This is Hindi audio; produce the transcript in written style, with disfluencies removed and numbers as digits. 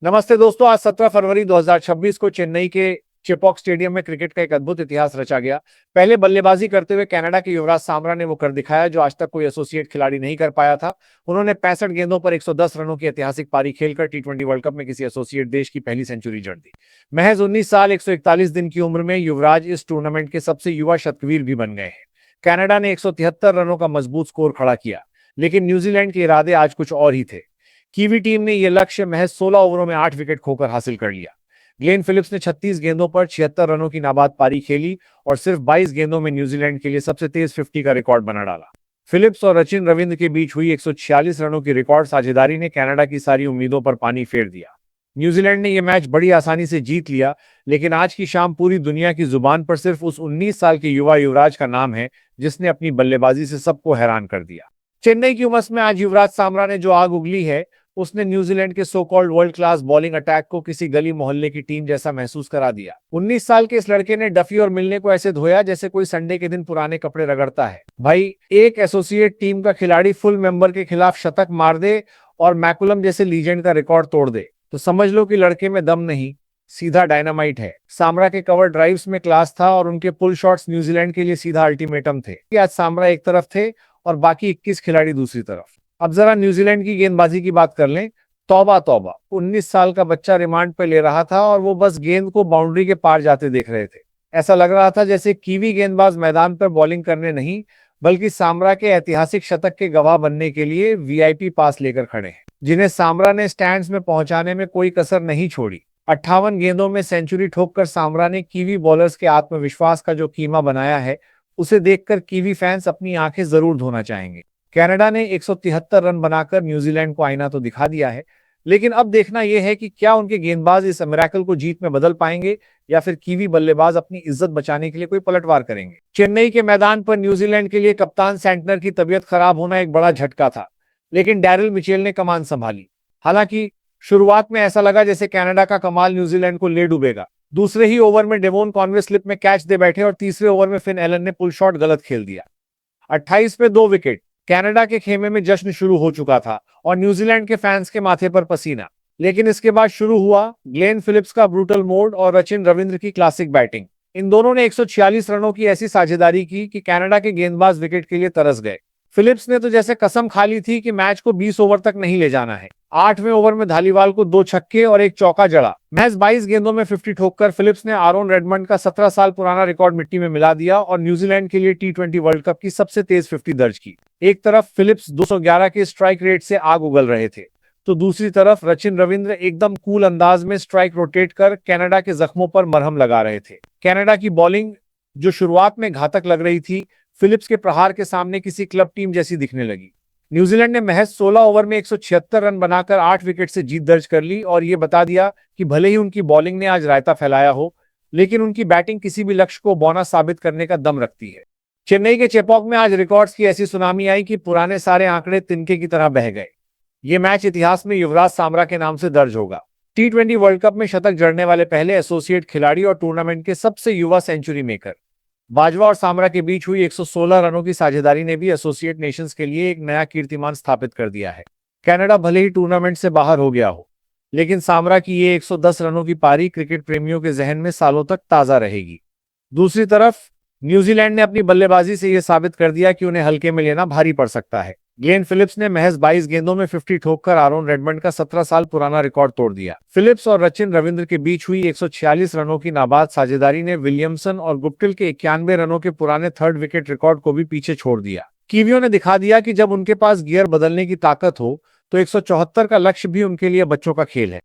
नमस्ते दोस्तों। आज 17 फरवरी 2026 को चेन्नई के चेपॉक स्टेडियम में क्रिकेट का एक अद्भुत इतिहास रचा गया। पहले बल्लेबाजी करते हुए कनाडा के युवराज सामरा ने वो कर दिखाया जो आज तक कोई एसोसिएट खिलाड़ी नहीं कर पाया था। उन्होंने 65 गेंदों पर 110 रनों की ऐतिहासिक पारी खेलकर टी20 वर्ल्ड कप में किसी एसोसिएट देश की पहली सेंचुरी जड़ दी। महज 19 साल 141 दिन की उम्र में युवराज इस टूर्नामेंट के सबसे युवा शतकवीर भी बन गए हैं। कनाडा ने 173 रनों का मजबूत स्कोर खड़ा किया, लेकिन न्यूजीलैंड के इरादे आज कुछ और ही थे। कीवी टीम ने यह लक्ष्य महज 16 ओवरों में 8 विकेट खोकर हासिल कर लिया। ग्लेन फिलिप्स ने 36 गेंदों पर 76 रनों की नाबाद पारी खेली और सिर्फ 22 गेंदों में न्यूजीलैंड के लिए सबसे तेज 50 का रिकॉर्ड बना डाला। फिलिप्स और रचिन रविंद्र के बीच हुई 146 रनों की रिकॉर्ड साझेदारी ने कनाडा की सारी उम्मीदों पर पानी फेर दिया। न्यूजीलैंड ने यह मैच बड़ी आसानी से जीत लिया, लेकिन आज की शाम पूरी दुनिया की जुबान पर सिर्फ उस 19 साल के युवा युवराज का नाम है जिसने अपनी बल्लेबाजी से सबको हैरान कर दिया। चेन्नई की उमस में आज युवराज सामरा ने जो आग उगली है, उसने न्यूजीलैंड के so called world class bowling attack को किसी गली मोहल्ले की टीम जैसा महसूस करा दिया। 19 साल के इस लड़के ने डफी और मिलने को ऐसे धोया जैसे कोई संडे के दिन पुराने कपड़े रगड़ता है। भाई, एक एसोसिएट टीम का खिलाड़ी फुल मेंबर के खिलाफ शतक मार दे और मैकुलम जैसे लीजेंड का रिकॉर्ड तोड़ दे तो समझ लो कि लड़के में दम नहीं, सीधा डायनामाइट है। सामरा के कवर ड्राइव्स में क्लास था और उनके पुल शॉट्स न्यूजीलैंड के लिए सीधा अल्टीमेटम थे कि आज सामरा एक तरफ थे और बाकी 21 खिलाड़ी दूसरी तरफ। अब जरा न्यूजीलैंड की गेंदबाजी की बात कर लें। तौबा तौबा, 19 साल का बच्चा रिमांड पे ले रहा था और वो बस गेंद को बाउंड्री के पार जाते देख रहे थे। ऐसा लग रहा था जैसे कीवी गेंदबाज मैदान पर बॉलिंग करने नहीं, बल्कि सामरा के ऐतिहासिक शतक के गवाह बनने के लिए वीआईपी पास लेकर खड़े हैं, जिन्हें सामरा ने स्टैंड्स में पहुंचाने में कोई कसर नहीं छोड़ी। 58 गेंदों में सेंचुरी ठोककर सामरा ने कीवी बॉलर्स के आत्मविश्वास का जो कीमा बनाया है, उसे देखकर कीवी फैंस अपनी आंखें जरूर धोना चाहेंगे। कनाडा ने 173 रन बनाकर न्यूजीलैंड को आईना तो दिखा दिया है, लेकिन अब देखना यह है कि क्या उनके गेंदबाज इस मिरेकल को जीत में बदल पाएंगे या फिर कीवी बल्लेबाज अपनी इज्जत बचाने के लिए कोई पलटवार करेंगे। चेन्नई के मैदान पर न्यूजीलैंड के लिए कप्तान सेंटनर की तबीयत खराब होना एक बड़ा झटका था, लेकिन डैरिल मिचेल ने कमान संभाली। हालांकि शुरुआत में ऐसा लगा जैसे कनाडा का कमाल न्यूजीलैंड को ले डूबेगा। दूसरे ही ओवर में डेवोन कॉनवे स्लिप में कैच दे बैठे और तीसरे ओवर में फिन एलन ने पुल शॉट गलत खेल दिया। 28 पे 2 विकेट। कनाडा के खेमे में जश्न शुरू हो चुका था और न्यूजीलैंड के फैंस के माथे पर पसीना। लेकिन इसके बाद शुरू हुआ ग्लेन फिलिप्स का ब्रूटल मोड और रचिन रविंद्र की क्लासिक बैटिंग। इन दोनों ने 146 रनों की ऐसी साझेदारी की कि कनाडा के गेंदबाज विकेट के लिए तरस गए। फिलिप्स ने तो जैसे कसम खा ली थी कि मैच को 20 ओवर तक नहीं ले जाना है। 8वें ओवर में धालीवाल को 2 छक्के और एक चौका जड़ा। महज 22 गेंदों में 50 ठोककर फिलिप्स ने आरोन रेडमंड का 17 साल पुराना रिकॉर्ड मिट्टी में मिला दिया और न्यूजीलैंड के लिए टी20 वर्ल्ड कप की सबसे तेज 50 दर्ज की। एक तरफ फिलिप्स 211 के स्ट्राइक रेट से आग उगल रहे थे, तो दूसरी तरफ रचिन रविंद्र एकदम कूल अंदाज में स्ट्राइक रोटेट कर कनाडा के जख्मों पर मरहम लगा रहे थे। कनाडा की बॉलिंग, जो शुरुआत में घातक लग रही थी, फिलिप्स के प्रहार के सामने किसी क्लब टीम जैसी दिखने लगी। न्यूजीलैंड ने महज 16 ओवर में 176 रन बनाकर 8 विकेट से जीत दर्ज कर ली और ये बता दिया कि भले ही उनकी बॉलिंग ने आज रायता फैलाया हो, लेकिन उनकी बैटिंग किसी भी लक्ष्य को बौना साबित करने का दम रखती है। चेन्नई के चेपॉक में आज रिकॉर्ड्स की ऐसी सुनामी आई कि पुराने सारे आंकड़े तिनके की तरह बह गए। ये मैच इतिहास में युवराज सामरा के नाम से दर्ज होगा। टी20 वर्ल्ड कप में शतक जड़ने वाले पहले एसोसिएट खिलाड़ी और टूर्नामेंट के सबसे युवा सेंचुरी मेकर। बाजवा और सामरा के बीच हुई 116 रनों की साझेदारी ने भी एसोसिएट नेशंस के लिए एक नया कीर्तिमान स्थापित कर दिया है। कनाडा भले ही टूर्नामेंट से बाहर हो गया हो, लेकिन सामरा की ये 110 रनों की पारी क्रिकेट प्रेमियों के जहन में सालों तक ताजा रहेगी। दूसरी तरफ न्यूजीलैंड ने अपनी बल्लेबाजी से यह साबित कर दिया कि उन्हें हल्के में लेना भारी पड़ सकता है। ग्लेन फिलिप्स ने महज 22 गेंदों में 50 ठोककर आरोन रेडमंड का 17 साल पुराना रिकॉर्ड तोड़ दिया। फिलिप्स और रचिन रविंद्र के बीच हुई 146 रनों की नाबाद साझेदारी ने विलियमसन और गुप्टिल के 91 रनों के पुराने 3rd विकेट रिकॉर्ड को भी पीछे छोड़ दिया। कीवियों ने दिखा दिया कि जब उनके पास गियर बदलने की ताकत हो तो 174 का लक्ष्य भी उनके लिए बच्चों का खेल है।